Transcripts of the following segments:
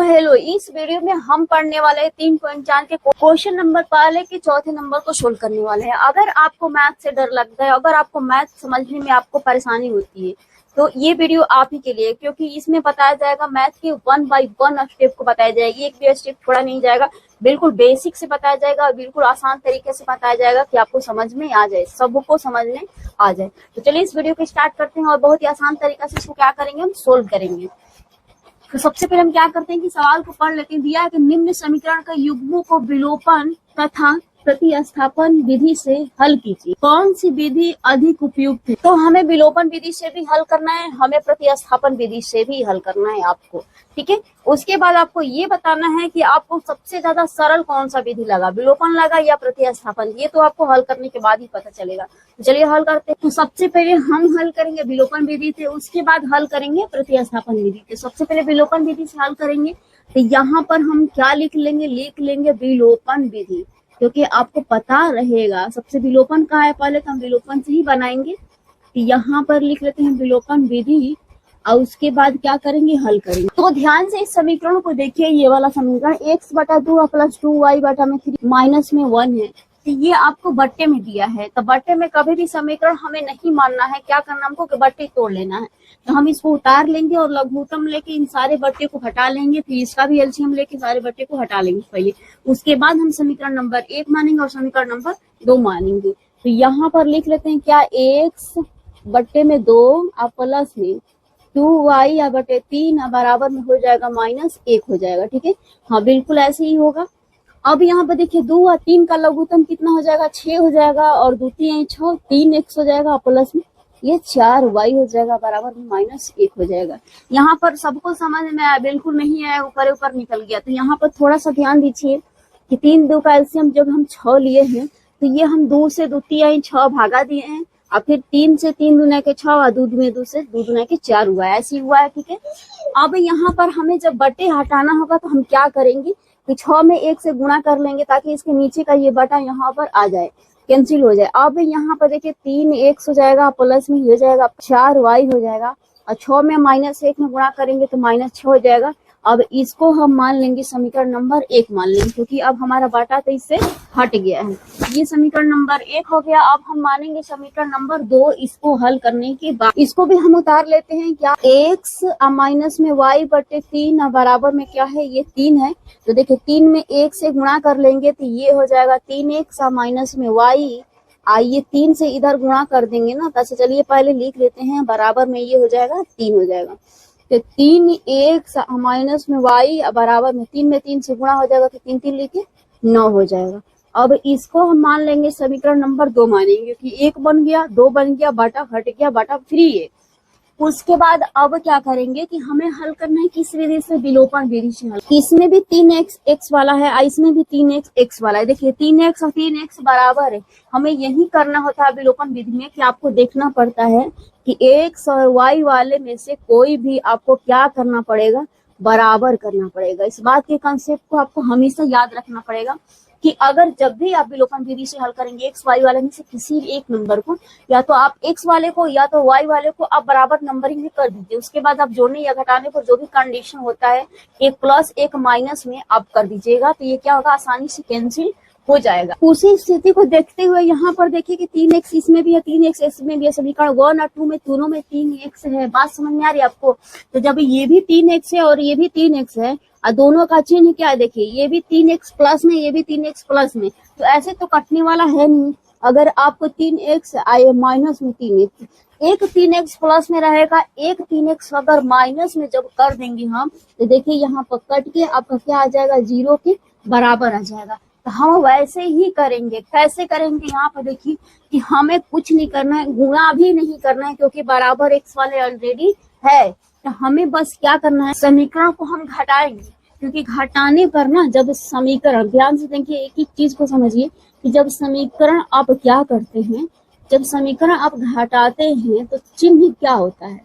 Hello, इस video में हम पढ़ने वाले हैं 3.4 के क्वेश्चन नंबर पहले के चौथे नंबर को सोल्व करने वाले हैं। अगर आपको मैथ से डर लगता है, अगर आपको मैथ समझने में आपको परेशानी होती है, तो ये वीडियो आप ही के लिए, क्योंकि इसमें बताया जाएगा मैथ के 1 बाय 1 स्टेप को बताया जाएगी। एक भी स्टेप छोड़ा नहीं जाएगा, बिल्कुल बेसिक से बताया जाएगा और बिल्कुल आसान तरीके से बताया जाएगा कि आपको समझ में आ जाए, सबको समझने आ जाए। तो चलिए इस वीडियो को स्टार्ट करते हैं और बहुत ही आसान तरीका से इसको क्या करेंगे, हम सोल्व करेंगे। तो सबसे पहले हम क्या करते हैं कि सवाल को पढ़ लेते हैं। दिया है कि निम्न समीकरण का युग्मों को विलोपन तथा प्रतिस्थापन विधि से हल कीजिए। कौन सी विधि अधिक उपयुक्त है? तो हमें विलोपन विधि से भी हल करना है, हमें प्रतिस्थापन विधि से भी हल करना है आपको, ठीक है। उसके बाद आपको ये बताना है कि आपको सबसे ज्यादा सरल कौन सा विधि लगा, विलोपन लगा या प्रतिस्थापन। ये तो आपको हल करने के बाद ही पता चलेगा। तो चलिए हल करते हैं। तो सबसे पहले हम हल करेंगे विलोपन विधि से, उसके बाद हल करेंगे प्रतिस्थापन विधि से। सबसे पहले विलोपन विधि से हल करेंगे, तो यहाँ पर हम क्या लिख लेंगे विलोपन विधि, क्योंकि आपको पता रहेगा सबसे विलोपन कहाँ है, पहले तो हम विलोपन से ही बनाएंगे। तो यहाँ पर लिख लेते हैं विलोपन विधि और उसके बाद क्या करेंगे, हल करेंगे। तो ध्यान से इस समीकरण को देखिए, ये वाला समीकरण x/2 + 2y/3 -1 है। तो ये आपको बट्टे में दिया है, तो बट्टे में कभी भी समीकरण हमें नहीं मानना है। क्या करना हमको कि बट्टे तोड़ लेना है। तो हम इसको उतार लेंगे और लघुत्तम लेके इन सारे बट्टे को हटा लेंगे, फिर इसका भी एलसीएम लेके सारे बट्टे को हटा लेंगे पहले। उसके बाद हम समीकरण नंबर 1 मानेंगे और समीकरण नंबर 2 मानेंगे। तो यहाँ पर लिख लेते हैं क्या, x/2 आप प्लस में 2y/3 बराबर में हो जाएगा -1 हो जाएगा, ठीक है। हाँ बिल्कुल ऐसे ही होगा। अब यहाँ पर देखिए 2 और 3 का लघुत्तम कितना हो जाएगा, 6 हो जाएगा, और 2 3 6, 3x हो जाएगा प्लस में ये 4y हो जाएगा बराबर में -1 हो जाएगा। यहाँ पर सबको समझ में आया? बिल्कुल नहीं आया, ऊपर ऊपर निकल गया। तो यहाँ पर थोड़ा सा ध्यान दीजिए कि 3 2 का एलसीएम जब हम 6 लिए हैं, तो ये हम 2 से 2 3 6 भागा दिए हैं, और फिर 3 से 3 दूना के 6 और 2 में 2 से 2 दूना के 4 हुआ है, ऐसे हुआ है, ठीक है। अब यहाँ पर हमें जब बटे हटाना होगा तो हम क्या करेंगे कि 6 में 1 से गुणा कर लेंगे, ताकि इसके नीचे का ये बटा यहाँ पर आ जाए, कैंसिल हो जाए। अब यहाँ पर देखिए 3x हो जाएगा, प्लस में हो जाएगा 4y हो जाएगा, और 6 में -1 में गुणा करेंगे तो -6 हो जाएगा। अब इसको हम मान लेंगे समीकरण नंबर 1 मान लेंगे, क्योंकि अब हमारा बाटा तो इससे हट गया है। ये समीकरण नंबर 1 हो गया। अब हम मानेंगे समीकरण नंबर 2। इसको हल करने के बाद इसको भी हम उतार लेते हैं। क्या, x माइनस में y/3 बराबर में क्या है, ये 3 है। तो देखिए 3 में 1 से गुणा कर लेंगे तो ये हो जाएगा 3x माइनस में y। आइए 3 से इधर गुणा कर देंगे ना, तो चलिए पहले लिख लेते हैं, बराबर में ये हो जाएगा 3 हो जाएगा। तो 3x माइनस में y बराबर में 3 में 3 से गुणा हो जाएगा, तो 3 3 लिखे 9 हो जाएगा। अब इसको हम मान लेंगे समीकरण नंबर 2 मानेंगे, कि 1 बन गया, 2 बन गया, बटा हट गया, बटा फ्री है। उसके बाद अब क्या करेंगे कि हमें हल करना है किस विधि से, विलोपन विधि से हल। इसमें भी 3x वाला है, इसमें भी 3x वाला है। देखिए 3x और 3x बराबर है। हमें यही करना होता है विलोपन विधि में, कि आपको देखना पड़ता है कि x और y वाले में से कोई भी आपको क्या करना पड़ेगा, बराबर करना पड़ेगा। इस बात के कंसेप्ट को आपको हमेशा याद रखना पड़ेगा कि अगर जब भी आप विलोपन विधि से हल करेंगे एक्स वाई वाले में से किसी एक नंबर को, या तो आप एक्स वाले को या तो वाई वाले को आप बराबर नंबरिंग में कर दीजिए। उसके बाद आप जोड़ने या घटाने पर जो भी कंडीशन होता है, एक प्लस एक माइनस में आप कर दीजिएगा, तो ये क्या होगा, आसानी से कैंसिल हो जाएगा। उसी स्थिति को देखते हुए यहाँ पर देखिए कि 3x इसमें भी है, 3x इसमें भी है। समीकरण 1 और 2 में दोनों में 3x है। बात समझ में आ रही है आपको? तो जब ये भी 3x है और ये भी 3x है, और दोनों का चिन्ह क्या है, देखिए ये भी 3x प्लस में, ये भी 3x प्लस में, तो ऐसे तो कटने वाला है नहीं। अगर आपको 3x आए माइनस में 3x, एक 3x प्लस में रहेगा, एक 3x अगर माइनस में जब कर देंगे हम, तो देखिए यहाँ पर कट के आपका क्या आ जाएगा, 0 के बराबर आ जाएगा। तो हम वैसे ही करेंगे। कैसे करेंगे, यहाँ पर देखिए कि हमें कुछ नहीं करना है, गुणा भी नहीं करना है, क्योंकि बराबर x वाले ऑलरेडी है। तो हमें बस क्या करना है, समीकरण को हम घटाएंगे, क्योंकि घटाने पर ना, जब समीकरण, ध्यान से देखिए, एक एक चीज को समझिए कि जब समीकरण आप क्या करते हैं, जब समीकरण आप घटाते हैं तो चिन्ह क्या होता है,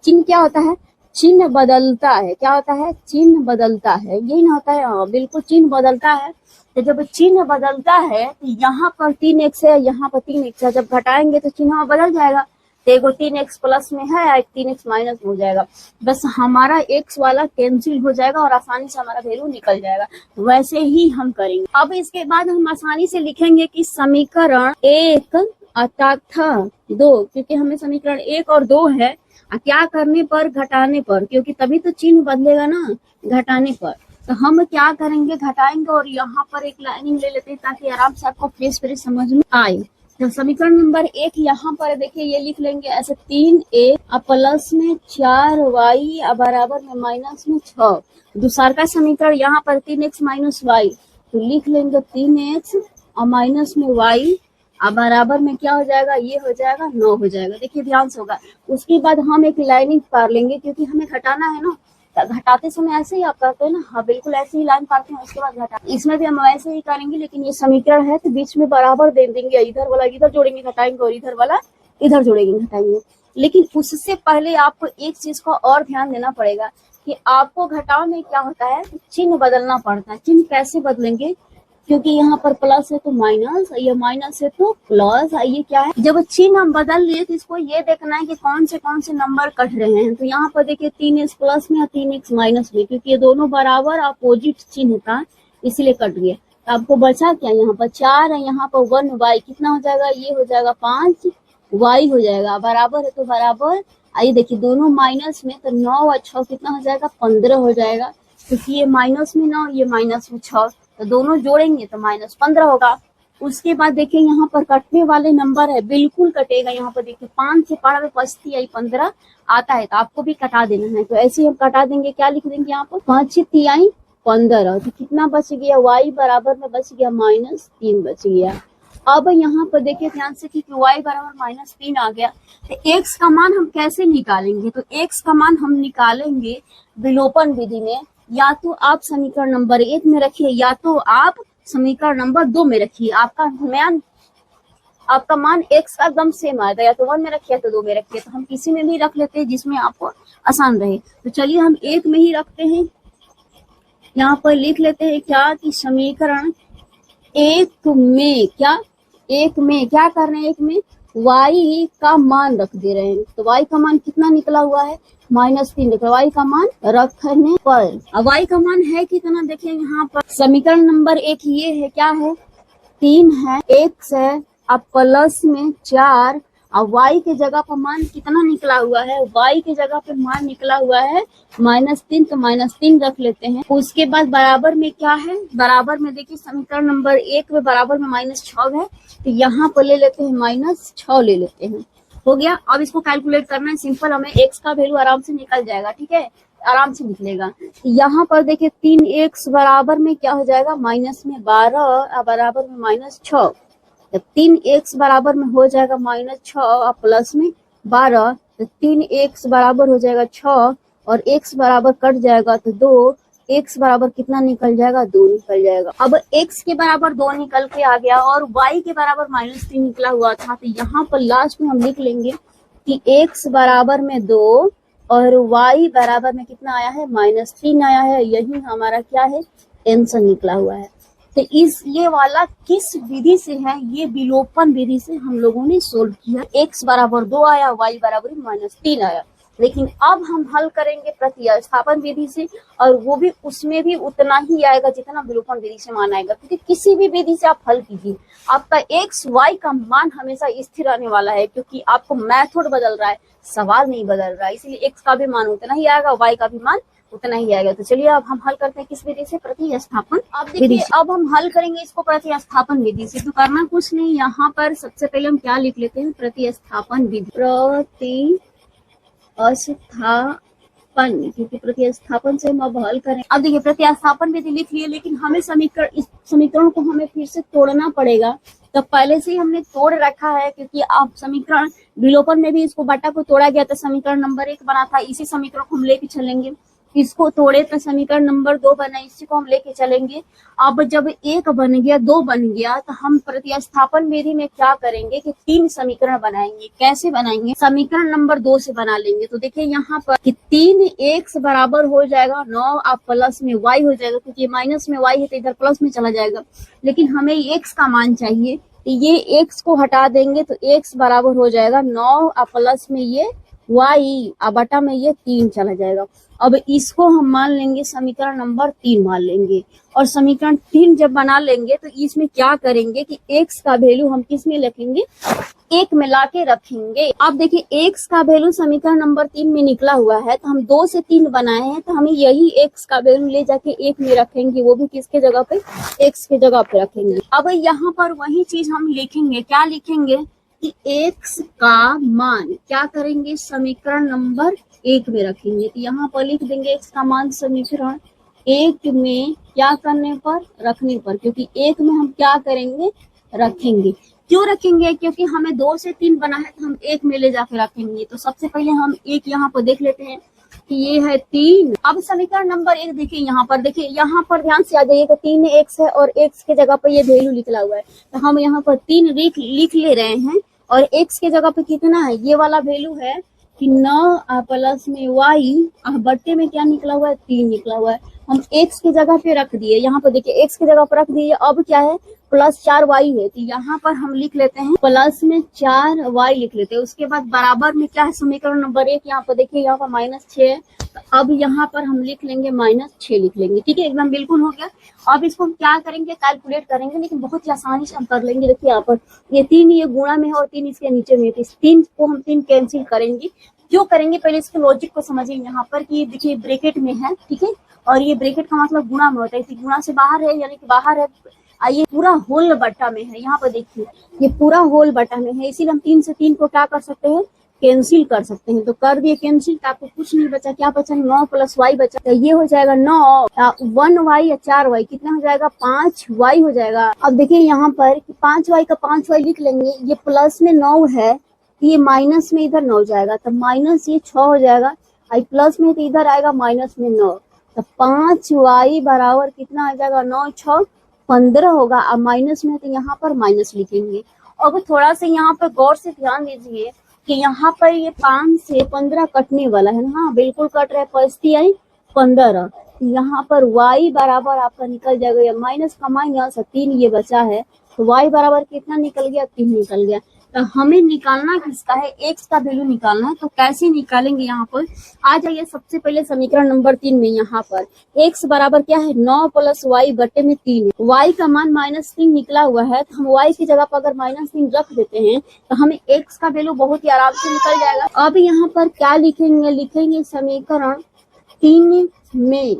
चिन्ह क्या होता है, चिन्ह बदलता है। क्या होता है, चिन्ह बदलता है, यही ना होता है? हाँ बिल्कुल, चिन्ह बदलता है। तो जब चिन्ह बदलता है तो यहाँ पर 3x है, यहाँ पर 3x है, जब घटाएंगे तो चिन्ह बदल जाएगा। तो एगो 3x प्लस में है और 3x माइनस में हो जाएगा। बस हमारा x वाला कैंसिल हो जाएगा और आसानी से हमारा वैल्यू निकल जाएगा। तो वैसे ही हम करेंगे। अब इसके बाद हम आसानी से लिखेंगे कि समीकरण 1 तथा 2, क्योंकि हमें समीकरण 1 और 2 है, क्या करने पर, घटाने पर, क्योंकि तभी तो चिन्ह बदलेगा ना, घटाने पर। तो हम क्या करेंगे, घटाएंगे और यहाँ पर एक लाइनिंग ले लेते हैं ताकि आराम से आपको फ्रेश समझ में आए। तो समीकरण नंबर 1 यहाँ पर देखिए, ये लिख लेंगे ऐसे 3a प्लस में 4y बराबर में माइनस में 6। दूसरा का समीकरण यहाँ पर 3x माइनस y, तो लिख लेंगे 3x और माइनस में y बराबर में क्या हो जाएगा, ये हो जाएगा 9 हो जाएगा। देखिए ध्यान से होगा। उसके बाद हम एक लाइनिंग पार लेंगे क्योंकि हमें घटाना है ना, घटाते समय ऐसे ही आप करते हैं ना, हाँ बिल्कुल ऐसे ही लाइन पारते हैं, उसके बाद घटा। इसमें भी हम ऐसे ही करेंगे, लेकिन ये समीकरण है तो बीच में बराबर दे देंगे, इधर वाला इधर जोड़ेंगे घटाएंगे और इधर वाला इधर जोड़ेंगे घटाएंगे। लेकिन उससे पहले आपको एक चीज को और ध्यान देना पड़ेगा कि आपको घटाव में क्या होता है, चिन्ह बदलना पड़ता है। चिन्ह कैसे बदलेंगे, क्योंकि यहाँ पर प्लस है तो माइनस, ये माइनस है तो प्लस, ये क्या है। जब चिन्ह हम बदल लिए तो इसको ये देखना है कि कौन से नंबर कट रहे हैं। तो यहाँ पर देखिए 3x प्लस में और 3x माइनस में, क्योंकि ये दोनों बराबर अपोजिट चिन्ह था इसलिए कट गया। तो आपको बचा क्या, यहाँ पर 4 है, यहाँ पर 1y, कितना हो जाएगा, ये हो जाएगा 5y हो जाएगा, बराबर है तो बराबर। आइए देखिए दोनों माइनस में, तो 9 और 6 कितना हो जाएगा, 15 हो जाएगा, क्योंकि ये माइनस में 9 ये माइनस में 6, तो दोनों जोड़ेंगे तो माइनस 15 होगा। उसके बाद देखिए यहाँ पर कटने वाले नंबर है, बिल्कुल कटेगा। यहाँ पर देखिए 5 से पारा में 25 आई 15 आता है, तो आपको भी कटा देना है। तो ऐसे ही हम कटा देंगे, क्या लिख देंगे यहाँ पर 5 से 3 आई 15, तो कितना बच गया, y बराबर में बच गया -3 बच गया। अब यहाँ पर देखिए ध्यान से कि y बराबर -3 आ गया, तो x का मान हम कैसे निकालेंगे। तो x का मान हम निकालेंगे विलोपन विधि में। या तो आप समीकरण नंबर 1 में रखिए या तो आप समीकरण नंबर 2 में रखिए। आपका मान x का एकदम सेम आएगा, या तो 1 में रखिए या तो 2 में रखिए। तो हम किसी में भी रख लेते हैं जिसमें आपको आसान रहे। तो चलिए हम 1 में ही रखते हैं। यहाँ पर लिख लेते हैं क्या कि समीकरण 1 में क्या कर रहे हैं, 1 में y का मान रख दे रहे हैं। तो y का मान कितना निकला हुआ है, -3 देखो y का मान रखने पर। अब y का मान है कितना, देखिए यहाँ पर समीकरण नंबर 1 ये है, क्या है 3 है, x है, अब प्लस में 4, अब y के जगह पर मान कितना निकला हुआ है, y के जगह पर मान निकला हुआ है -3, तो -3 रख लेते हैं। उसके बाद बराबर में क्या है, बराबर में देखिए समीकरण नंबर 1 में बराबर में -6 है, तो यहाँ पर ले लेते हैं -6 ले लेते हैं, हो गया। अब इसको कैलकुलेट करना है सिंपल, हमें x का वैल्यू आराम से निकल जाएगा, ठीक है, आराम से निकलेगा। यहाँ पर देखिए 3x बराबर में क्या हो जाएगा, -12 बराबर में -6, जब 3x बराबर में हो जाएगा -6 और प्लस में 12, तो 3x बराबर हो जाएगा 6 और x बराबर कट जाएगा तो 2, x बराबर कितना निकल जाएगा, 2 निकल जाएगा। अब x के बराबर 2 निकल के आ गया और y के बराबर -3 निकला हुआ था, तो यहाँ पर लास्ट में हम लिख लेंगे कि x बराबर में 2 और y बराबर में कितना आया है, -3 आया है। यही हमारा क्या है, आंसर निकला हुआ है। तो ये वाला किस विधि से है, ये विलोपन विधि से हम लोगों ने सोल्व किया। x बराबर 2 आया, y बराबर -3 आया। लेकिन अब हम हल करेंगे प्रतिस्थापन विधि से, और वो भी उसमें भी उतना ही आएगा जितना विलोपन विधि से मान आएगा। क्योंकि किसी भी विधि से आप हल कीजिए, आपका x y का मान हमेशा स्थिर रहने वाला है, क्योंकि आपको मेथड बदल रहा है, सवाल नहीं बदल रहा है। इसलिए x का भी मान उतना ही आएगा, y का भी मान उतना ही आएगा। तो चलिए अब हम हल करते हैं किस विधि से, प्रतिस्थापन। अब देखिए अब हम हल करेंगे इसको प्रतिस्थापन विधि से। तो करना कुछ नहीं, यहाँ पर सबसे पहले हम क्या लिख लेते हैं, प्रतिस्थापन विधि, क्योंकि प्रतिस्थापन से हम अब हल करें। अब देखिए प्रतिस्थापन विधि लिख लिए, लेकिन हमें इस समीकरण को हमें फिर से तोड़ना पड़ेगा। तो पहले से ही हमने तोड़ रखा है, क्योंकि आप समीकरण विलोपन में भी इसको बटा को तोड़ा गया था, समीकरण नंबर 1 बना था, इसी समीकरण को हम लेके चलेंगे। इसको तोड़े तो समीकरण नंबर 2 बना, इसी को हम लेके चलेंगे। अब जब 1 बन गया, 2 बन गया, तो हम प्रतिस्थापन विधि में क्या करेंगे कि 3 समीकरण बनाएंगे। कैसे बनाएंगे, समीकरण नंबर 2 से बना लेंगे। तो देखिए यहाँ पर कि 3x बराबर हो जाएगा 9 अब प्लस में y हो जाएगा, क्योंकि माइनस में y है तो इधर प्लस में चला जाएगा। लेकिन हमें x का मान चाहिए, तो ये x को हटा देंगे तो x बराबर हो जाएगा 9 और प्लस में ये y और बटा में ये 3 चला जाएगा। अब इसको हम मान लेंगे समीकरण नंबर 3 मान लेंगे, और समीकरण 3 जब बना लेंगे तो इसमें क्या करेंगे कि x का वैल्यू हम किस में रखेंगे, 1 में लाके रखेंगे। अब देखिए x का वैल्यू समीकरण नंबर 3 में निकला हुआ है, तो हम 2 से 3 बनाए हैं, तो हमें यही x का वैल्यू ले जाके 1 में रखेंगे, वो भी किसके जगह पे, x के जगह पे रखेंगे। अब यहाँ पर वही चीज हम लिखेंगे, क्या लिखेंगे कि x का मान क्या करेंगे, समीकरण नंबर 1 में रखेंगे। तो यहाँ पर लिख देंगे x का मान समीकरण 1 में क्या करने पर, रखने पर, क्योंकि 1 में हम क्या करेंगे, रखेंगे। क्यों रखेंगे, क्योंकि हमें 2 से 3 बना है तो हम 1 में ले जाके रखेंगे। तो सबसे पहले हम 1 यहाँ पर देख लेते हैं कि ये है 3। अब समीकरण नंबर 1 देखिए, यहाँ पर देखिए, यहाँ पर ध्यान से आ जाइएगा, 3 x है और x के जगह पर ये वैल्यू निकला हुआ है, तो हम यहाँ पर 3 लिख ले रहे हैं, और x के जगह पे कितना है, ये वाला वैल्यू है कि 9 प्लस में y बट्टे में क्या निकला हुआ है, 3 निकला हुआ है। हम x की जगह पे रख दिए, यहाँ पर देखिए x की जगह पर रख दिए। अब क्या है, प्लस 4y है, तो यहाँ पर हम लिख लेते हैं प्लस में 4y लिख लेते हैं। उसके बाद बराबर में क्या है, समीकरण नंबर 1, यहाँ पर देखिए, यहाँ पर -6 है, तो अब यहाँ पर हम लिख लेंगे -6 लिख लेंगे। ठीक है, एकदम बिल्कुल हो गया। अब इसको हम क्या करेंगे, कैलकुलेट करेंगे, लेकिन बहुत ही आसानी से हम कर लेंगे। देखिए यहाँ पर ये 3 ये गुणा में है और 3 इसके नीचे में है, तो इस 3 को हम 3 कैंसिल करेंगे। क्यों करेंगे, पहले इसके लॉजिक को समझिए। यहाँ पर कि देखिए ब्रैकेट में है, ठीक है, और ये ब्रैकेट का मतलब गुणा में होता है, इसी गुणा से बाहर है, यानी कि बाहर है, ये पूरा होल बट्टा में है। यहाँ पर देखिए ये पूरा होल बट्टा में है, इसीलिए हम 3 से 3 को क्या कर सकते हैं, कैंसिल कर सकते हैं। तो कर दिए कैंसिल, तो आपको कुछ नहीं बचा, क्या बचा, 9 प्लस y बचा, तो ये हो जाएगा 9, 1y या 4y कितना हो जाएगा, 5y हो जाएगा। अब देखिए यहाँ पर 5y का 5y लिख लेंगे, ये प्लस में 9 है, ये माइनस में इधर 9 जाएगा, तो माइनस ये 6 हो जाएगा, आई प्लस में तो इधर आएगा माइनस में 9, तो 5y बराबर कितना आ जाएगा, 9 6 15 होगा। अब माइनस में तो यहाँ पर माइनस लिखेंगे। अब थोड़ा सा यहाँ पर गौर से ध्यान दीजिए कि यहाँ पर ये 5 से 15 कटने वाला है ना, हाँ बिल्कुल कट रहा है, 5 15, यहाँ पर y बराबर आपका निकल जाएगा, या माइनस का माइनस 3 ये बचा है, तो y बराबर कितना निकल गया, 3 निकल गया। तो हमें निकालना किसका है, x का वैल्यू निकालना है। तो कैसे निकालेंगे, यहाँ पर आ जाइए सबसे पहले समीकरण नंबर 3 में। यहाँ पर x बराबर क्या है, 9 प्लस y बटे में 3 है, y का मान -3 निकला हुआ है, तो हम y की जगह पर अगर -3 रख देते हैं तो हमें x का वैल्यू बहुत ही आराम से निकल जाएगा। अब यहाँ पर क्या लिखेंगे, लिखेंगे समीकरण 3 में,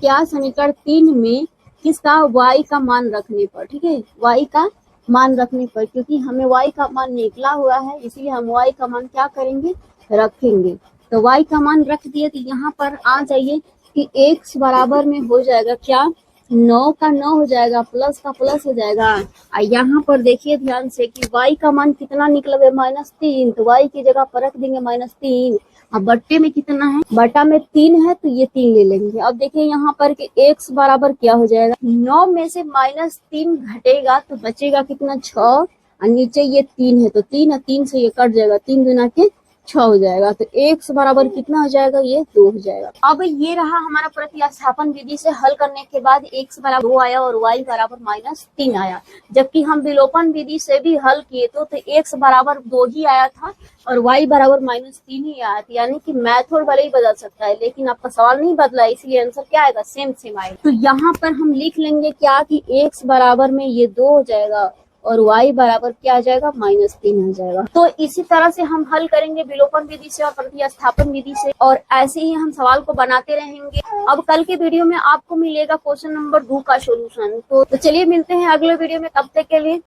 क्या समीकरण 3 में किसका, y का मान रखने पर, ठीक है, y का मान रखने पर, क्योंकि हमें y का मान निकला हुआ है, इसलिए हम y का मान क्या करेंगे, रखेंगे। तो y का मान रख दिए, तो यहाँ पर आ जाइए कि x बराबर में हो जाएगा क्या, 9 का 9 हो जाएगा, प्लस का प्लस हो जाएगा। यहाँ पर देखिए ध्यान से कि y का मान कितना निकला हुआ है, -3, तो y की जगह पर रख देंगे -3। अब बट्टे में कितना है, बटा में 3 है, तो ये 3 ले लेंगे। अब देखिए यहाँ पर कि x बराबर क्या हो जाएगा, 9 में से -3 घटेगा तो बचेगा कितना, 6, और नीचे ये 3 है, तो 3 और 3 से ये कट जाएगा, 3 गुना के 6 हो जाएगा, तो x बराबर कितना हो जाएगा, ये 2 हो जाएगा। अब ये रहा हमारा प्रतिस्थापन विधि से हल करने के बाद x बराबर 2 आया और y बराबर -3 आया। जबकि हम विलोपन विधि से भी हल किए तो x बराबर 2 ही आया था और y बराबर -3 ही आया था, यानी कि मैथड भले ही बदल सकता है लेकिन आपका सवाल नहीं बदला, इसलिए आंसर क्या आएगा, सेम आएगा। तो यहाँ पर हम लिख लेंगे क्या कि x बराबर में ये 2 हो जाएगा और y बराबर क्या आ जाएगा, -3 आ जाएगा। तो इसी तरह से हम हल करेंगे विलोपन विधि से और प्रतिस्थापन विधि से, और ऐसे ही हम सवाल को बनाते रहेंगे। अब कल के वीडियो में आपको मिलेगा क्वेश्चन नंबर 2 का सॉल्यूशन। तो चलिए मिलते हैं अगले वीडियो में, तब तक के लिए